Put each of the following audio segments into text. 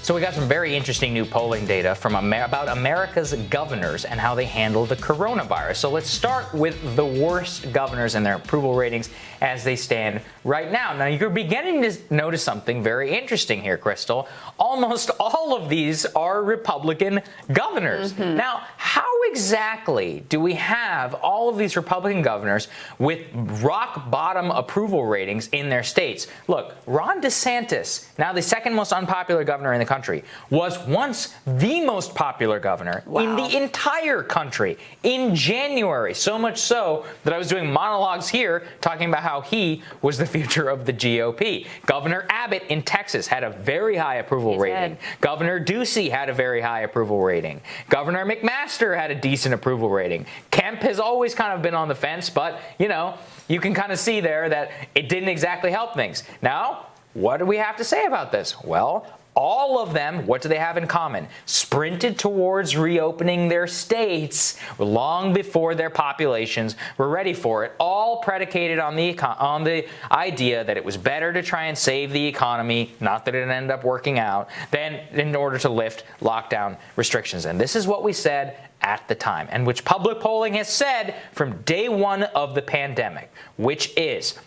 So we got some very interesting new polling data from about America's governors and how they handle the coronavirus. So let's start with the worst governors and their approval ratings as they stand right now. Now, you're beginning to notice something very interesting here, Krystal. Almost all of these are Republican governors. Now, how exactly do we have all of these Republican governors with rock bottom approval ratings in their states? Look, Ron DeSantis, now the second most unpopular governor in the country, was once the most popular governor in the entire country in January. So much so that I was doing monologues here talking about how he was the future of the GOP. Governor Abbott in Texas had a very high approval rating. Governor Ducey had a very high approval rating. Governor McMaster had a decent approval rating. Kemp has always kind of been on the fence, but, you know, you can kind of see there that it didn't exactly help things. Now, what do we have to say about this? Well, all of them, what do they have in common? Sprinted towards reopening their states long before their populations were ready for it, all predicated on the idea that it was better to try and save the economy, not that it ended up working out, than in order to lift lockdown restrictions. And this is what we said at the time, and which public polling has said from day one of the pandemic, which is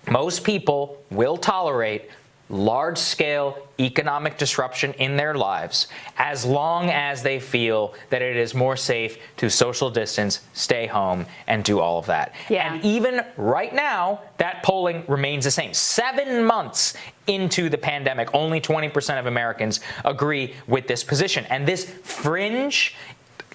most people will tolerate large-scale economic disruption in their lives as long as they feel that it is more safe to social distance, stay home, and do all of that. And even right now, that polling remains the same. 7 months into the pandemic, only 20% of Americans agree with this position. And this fringe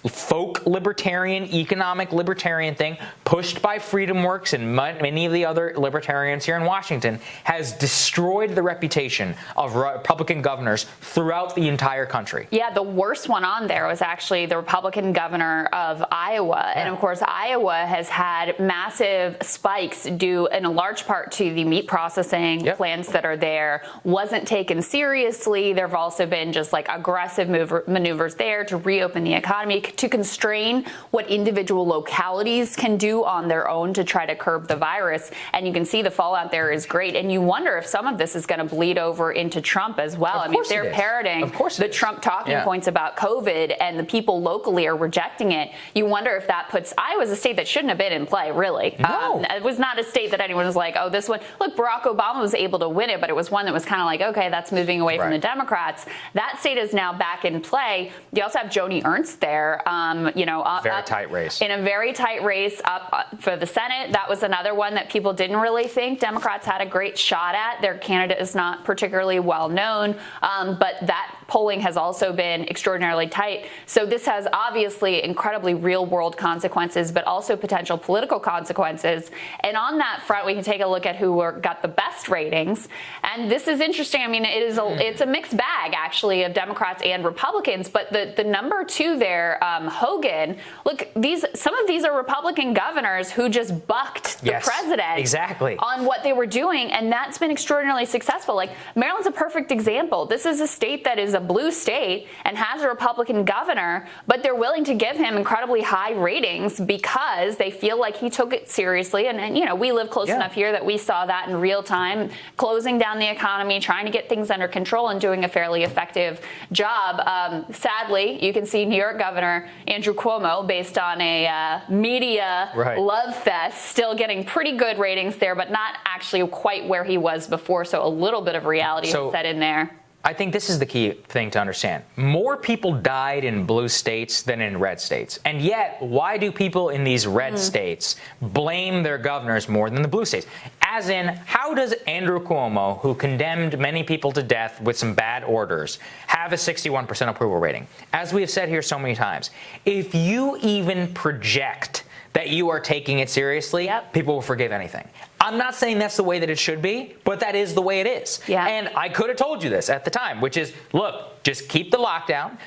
folk libertarian, economic libertarian thing pushed by FreedomWorks and many of the other libertarians here in Washington has destroyed the reputation of Republican governors throughout the entire country. Yeah, the worst one on there was actually the Republican governor of Iowa. And of course, Iowa has had massive spikes due in a large part to the meat processing plants that are there. Wasn't taken seriously. There have also been just like aggressive maneuvers there to reopen the economy, to constrain what individual localities can do on their own to try to curb the virus. And you can see the fallout there is great. And you wonder if some of this is going to bleed over into Trump as well. I mean, if they're parroting the Trump talking points about COVID and the people locally are rejecting it, you wonder if that puts Iowa's a state that shouldn't have been in play, really. No. It was not a state that anyone was like, oh, this one. Look, Barack Obama was able to win it, but it was one that was kind of like, okay, that's moving away from the Democrats. That state is now back in play. You also have Joni Ernst there. Very tight race. In a very tight race up for the Senate. That was another one that people didn't really think Democrats had a great shot at. Their candidate is not particularly well known, but that polling has also been extraordinarily tight. So this has obviously incredibly real world consequences, but also potential political consequences. And on that front, we can take a look at who got the best ratings. And this is interesting. I mean, it's a mixed bag, actually, of Democrats and Republicans. But the number two there, Hogan, look, some of these are Republican governors who just bucked the president on what they were doing. And that's been extraordinarily successful. Like, Maryland's a perfect example. This is a state that is a blue state and has a Republican governor, but they're willing to give him incredibly high ratings because they feel like he took it seriously. And you know, we live close enough here that we saw that in real time, closing down the economy, trying to get things under control and doing a fairly effective job. Sadly, you can see New York Governor Andrew Cuomo, based on a media love fest, still getting pretty good ratings there, but not actually quite where he was before. So a little bit of reality is set in there. I think this is the key thing to understand. More people died in blue states than in red states. And yet, why do people in these red states blame their governors more than the blue states? As in, how does Andrew Cuomo, who condemned many people to death with some bad orders, have a 61% approval rating? As we have said here so many times, if you even project that you are taking it seriously, people will forgive anything. I'm not saying that's the way that it should be, but that is the way it is. And I could have told you this at the time, which is, look, just keep the lockdown.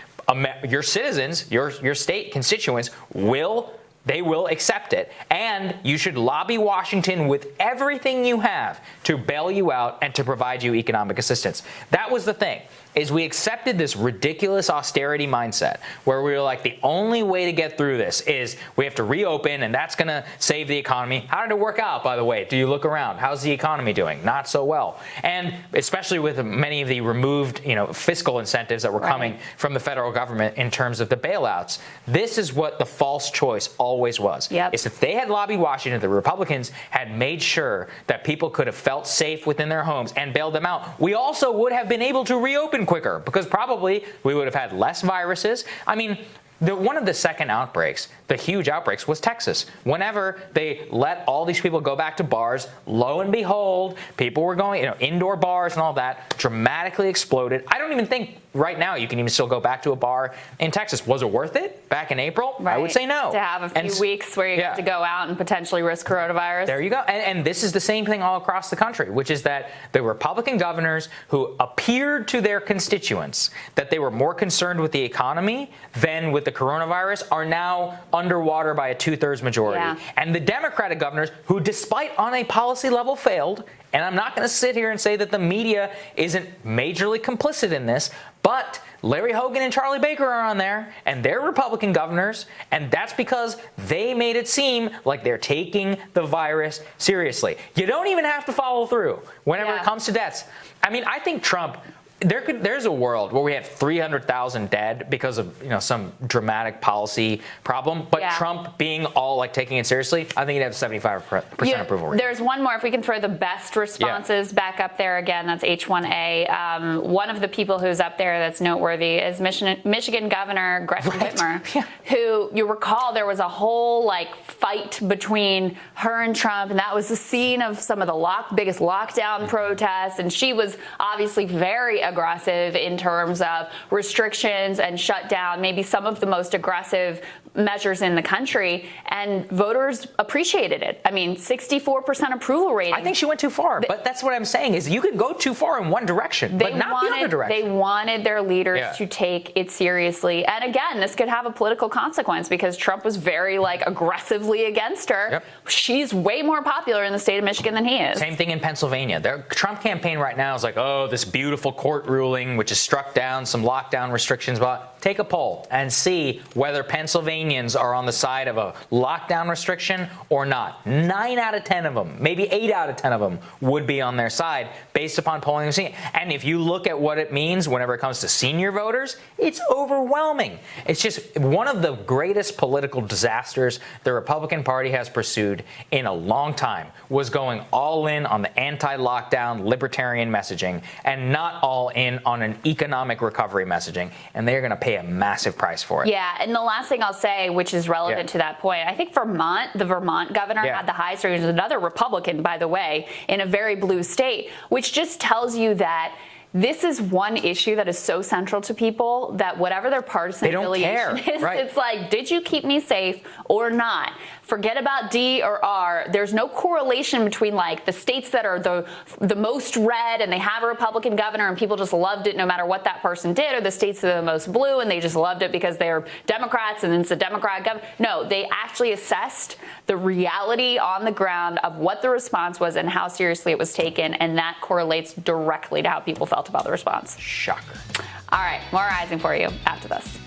Your citizens, your state constituents will accept it. And you should lobby Washington with everything you have to bail you out and to provide you economic assistance. That was the thing. is we accepted this ridiculous austerity mindset where we were like, the only way to get through this is we have to reopen and that's going to save the economy. How did it work out, by the way? Do you look around? How's the economy doing? Not so well. And especially with many of the removed, fiscal incentives that were coming from the federal government in terms of the bailouts. This is what the false choice always was. Is if they had lobbied Washington, the Republicans had made sure that people could have felt safe within their homes and bailed them out. We also would have been able to reopen quicker because probably we would have had less viruses. I mean, one of the second outbreaks, the huge outbreaks, was Texas. Whenever they let all these people go back to bars, lo and behold, people were going, indoor bars and all that dramatically exploded. I don't even think right now you can even still go back to a bar in Texas. Was it worth it back in April? I would say no. To have a few weeks where you have to go out and potentially risk coronavirus. There you go. And this is the same thing all across the country, which is that the Republican governors who appeared to their constituents that they were more concerned with the economy than with the coronavirus are now underwater by a 2/3 majority. And the Democratic governors who, despite on a policy level, failed. And I'm not going to sit here and say that the media isn't majorly complicit in this, but Larry Hogan and Charlie Baker are on there, and they're Republican governors, and that's because they made it seem like they're taking the virus seriously. You don't even have to follow through whenever it comes to deaths. I mean, I think Trump... There's a world where we have 300,000 dead because of some dramatic policy problem, but Trump being all taking it seriously, I think he'd have 75% approval rate. There's one more. If we can throw the best responses back up there again, that's H1A. One of the people who's up there that's noteworthy is Michigan Governor Gretchen Whitmer, who you recall there was a whole fight between her and Trump, and that was the scene of some of the biggest lockdown protests, and she was obviously very aggressive in terms of restrictions and shutdown, maybe some of the most aggressive measures in the country, and voters appreciated it. I mean, 64% approval rating. I think she went too far, but that's what I'm saying is you can go too far in one direction, but not the other direction. They wanted their leaders to take it seriously. And again, this could have a political consequence because Trump was very aggressively against her. She's way more popular in the state of Michigan than he is. Same thing in Pennsylvania. The Trump campaign right now is this beautiful court ruling which has struck down some lockdown restrictions. But take a poll and see whether Pennsylvanians are on the side of a lockdown restriction or not. 9 out of 10 of them, maybe 8 out of 10 of them would be on their side based upon polling. And if you look at what it means whenever it comes to senior voters, it's overwhelming. It's just one of the greatest political disasters the Republican Party has pursued in a long time was going all in on the anti-lockdown libertarian messaging and not all in on an economic recovery messaging. And they're going to pay a massive price for it. Yeah, and the last thing I'll say, which is relevant to that point, I think the Vermont governor had the highest rating, another Republican, by the way, in a very blue state, which just tells you that this is one issue that is so central to people that whatever their partisan affiliation is, it's did you keep me safe or not? Forget about D or R. There's no correlation between the states that are the most red and they have a Republican governor and people just loved it no matter what that person did, or the states that are the most blue and they just loved it because they're Democrats and it's a Democrat governor. No, they actually assessed the reality on the ground of what the response was and how seriously it was taken, and that correlates directly to how people felt about the response. Shocker. All right, more Rising for you after this.